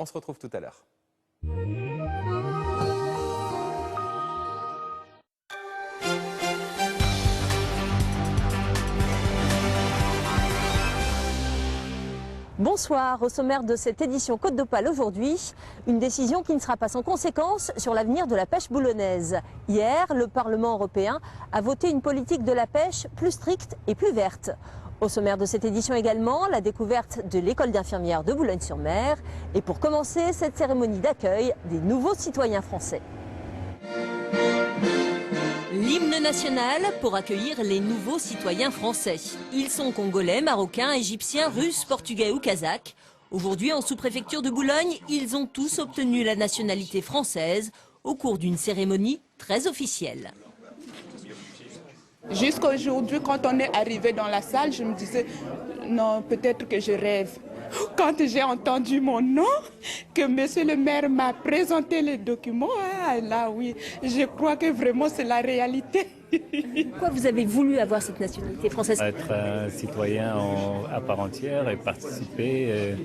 On se retrouve tout à l'heure. Bonsoir, au sommaire de cette édition Côte d'Opale aujourd'hui, une décision qui ne sera pas sans conséquence sur l'avenir de la pêche boulonnaise. Hier, le Parlement européen a voté une politique de la pêche plus stricte et plus verte. Au sommaire de cette édition également, la découverte de l'école d'infirmières de Boulogne-sur-Mer et pour commencer, cette cérémonie d'accueil des nouveaux citoyens français. L'hymne national pour accueillir les nouveaux citoyens français. Ils sont congolais, marocains, égyptiens, russes, portugais ou kazakhs. Aujourd'hui, en sous-préfecture de Boulogne, ils ont tous obtenu la nationalité française au cours d'une cérémonie très officielle. Jusqu'aujourd'hui, quand on est arrivé dans la salle, je me disais, non, peut-être que je rêve. Quand j'ai entendu mon nom, que monsieur le maire m'a présenté les documents, là oui, je crois que vraiment c'est la réalité. Pourquoi vous avez voulu avoir cette nationalité française? Être un citoyen à part entière et participer,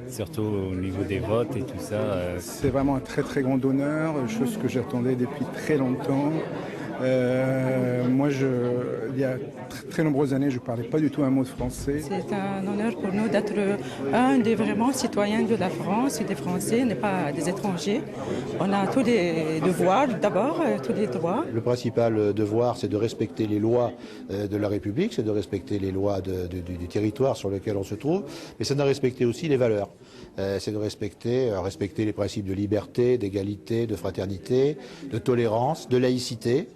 surtout au niveau des votes et tout ça. C'est vraiment un très très grand honneur, chose que j'attendais depuis très longtemps. Moi, il y a très nombreuses années, je ne parlais pas du tout un mot de français. C'est un honneur pour nous d'être un des vraiment citoyens de la France et des Français, n'est pas des étrangers. On a tous les devoirs d'abord, tous les droits. Le principal devoir, c'est de respecter les lois de la République, c'est de respecter les lois du territoire sur lequel on se trouve, mais c'est de respecter aussi les valeurs. C'est de respecter les principes de liberté, d'égalité, de fraternité, de tolérance, de laïcité.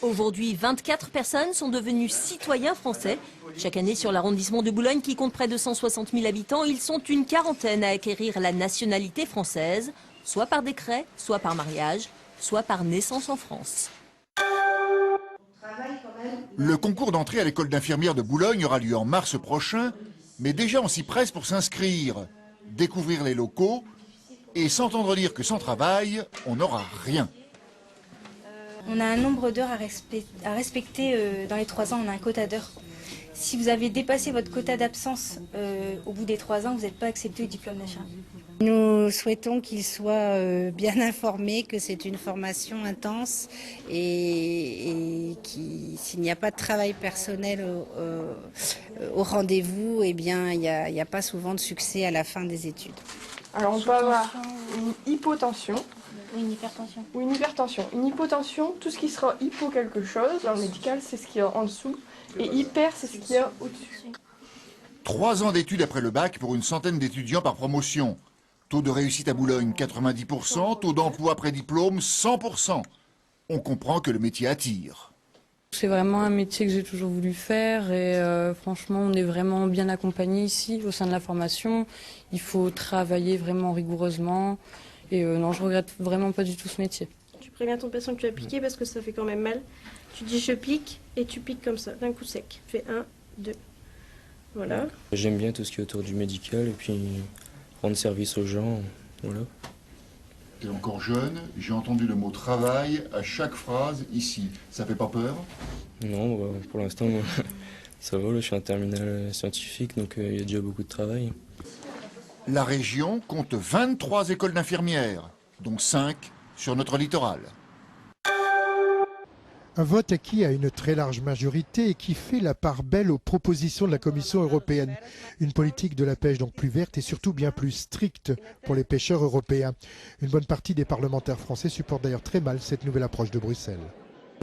Aujourd'hui, 24 personnes sont devenues citoyens français. Chaque année, sur l'arrondissement de Boulogne, qui compte près de 160 000 habitants, ils sont une quarantaine à acquérir la nationalité française, soit par décret, soit par mariage, soit par naissance en France. Le concours d'entrée à l'école d'infirmières de Boulogne aura lieu en mars prochain, mais déjà on s'y presse pour s'inscrire, découvrir les locaux et s'entendre dire que sans travail, on n'aura rien. On a un nombre d'heures à respecter dans les 3 ans, on a un quota d'heures. Si vous avez dépassé votre quota d'absence au bout des 3 ans, vous n'êtes pas accepté au diplôme d'achat. Nous souhaitons qu'ils soient bien informés que c'est une formation intense et s'il n'y a pas de travail personnel au rendez-vous, eh bien, il n'y a pas souvent de succès à la fin des études. Alors on peut avoir une hypotension. Ou une hypertension. Ou une hypertension. Une hypotension, tout ce qui sera hypo quelque chose, dans le médical, c'est ce qu'il y a en dessous. Et hyper, c'est ce qu'il y a au-dessus. 3 ans d'études après le bac pour une centaine d'étudiants par promotion. Taux de réussite à Boulogne, 90%. Taux d'emploi après diplôme, 100%. On comprend que le métier attire. C'est vraiment un métier que j'ai toujours voulu faire et franchement, on est vraiment bien accompagné ici au sein de la formation. Il faut travailler vraiment rigoureusement. Et non, je regrette vraiment pas du tout ce métier. Tu préviens ton patient que tu as piqué parce que ça fait quand même mal. Tu dis je pique et tu piques comme ça, d'un coup sec. Tu fais 1, 2. Voilà. J'aime bien tout ce qui est autour du médical et puis rendre service aux gens. Voilà. Tu es encore jeune, j'ai entendu le mot travail à chaque phrase ici. Ça fait pas peur? Non, bah, pour l'instant, ça va. Là, je suis en terminale scientifique, donc il y a déjà beaucoup de travail. La région compte 23 écoles d'infirmières, dont 5 sur notre littoral. Un vote acquis à une très large majorité et qui fait la part belle aux propositions de la Commission européenne. Une politique de la pêche donc plus verte et surtout bien plus stricte pour les pêcheurs européens. Une bonne partie des parlementaires français supportent d'ailleurs très mal cette nouvelle approche de Bruxelles.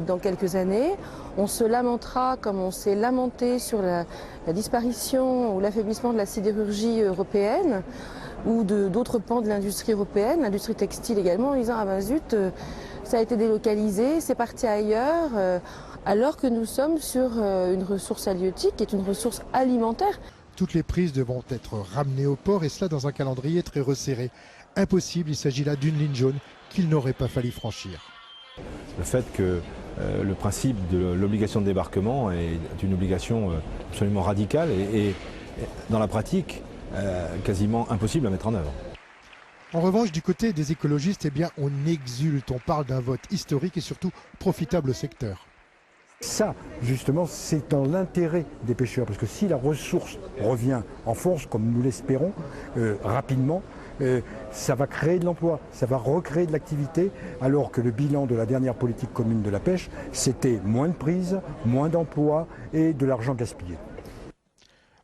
Dans quelques années, on se lamentera comme on s'est lamenté sur la disparition ou l'affaiblissement de la sidérurgie européenne ou d'autres pans de l'industrie européenne, l'industrie textile également, en disant « Ah ben zut, ça a été délocalisé, c'est parti ailleurs », alors que nous sommes sur une ressource halieutique qui est une ressource alimentaire. Toutes les prises devront être ramenées au port et cela dans un calendrier très resserré. Impossible, il s'agit là d'une ligne jaune qu'il n'aurait pas fallu franchir. Le fait que le principe de l'obligation de débarquement est une obligation absolument radicale et dans la pratique quasiment impossible à mettre en œuvre. En revanche, du côté des écologistes, eh bien, on exulte. On parle d'un vote historique et surtout profitable au secteur. Ça, justement, c'est dans l'intérêt des pêcheurs, parce que si la ressource revient en force, comme nous l'espérons, rapidement, ça va créer de l'emploi, ça va recréer de l'activité, alors que le bilan de la dernière politique commune de la pêche, c'était moins de prises, moins d'emplois et de l'argent gaspillé.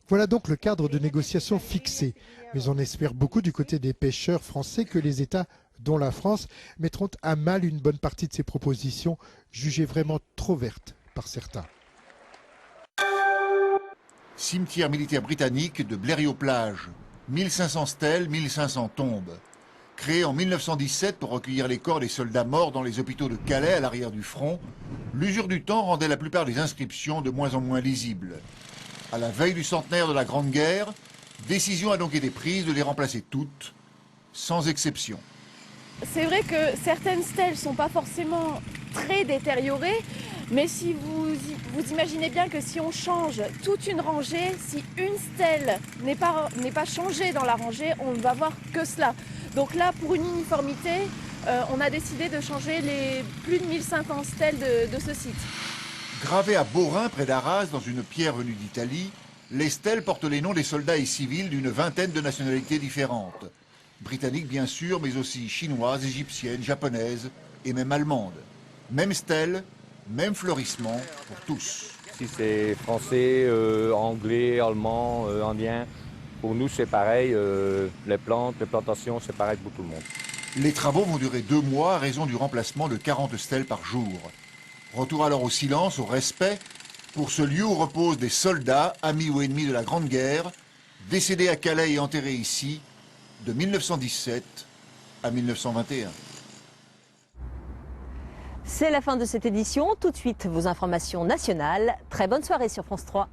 Voilà donc le cadre de négociation fixé. Mais on espère beaucoup du côté des pêcheurs français que les États, dont la France, mettront à mal une bonne partie de ces propositions jugées vraiment trop vertes par certains. Cimetière militaire britannique de Blériot-Plage. 1500 stèles, 1500 tombes. Créé en 1917 pour recueillir les corps des soldats morts dans les hôpitaux de Calais à l'arrière du front, l'usure du temps rendait la plupart des inscriptions de moins en moins lisibles. À la veille du centenaire de la Grande Guerre, décision a donc été prise de les remplacer toutes, sans exception. C'est vrai que certaines stèles ne sont pas forcément très détériorées, mais si vous imaginez bien que si on change toute une rangée, si une stèle n'est pas changée dans la rangée, on ne va voir que cela. Donc là, pour une uniformité, on a décidé de changer les plus de 1500 stèles de ce site. Gravées à Beaurain, près d'Arras, dans une pierre venue d'Italie, les stèles portent les noms des soldats et civils d'une vingtaine de nationalités différentes. Britanniques bien sûr, mais aussi chinoises, égyptiennes, japonaises et même allemandes. Même stèle, même fleurissement pour tous. Si c'est français, anglais, allemand, indien, pour nous c'est pareil, les plantes, les plantations, c'est pareil pour tout le monde. Les travaux vont durer 2 mois à raison du remplacement de 40 stèles par jour. Retour alors au silence, au respect, pour ce lieu où reposent des soldats, amis ou ennemis de la Grande Guerre, décédés à Calais et enterrés ici, de 1917 à 1921. C'est la fin de cette édition. Tout de suite, vos informations nationales. Très bonne soirée sur France 3.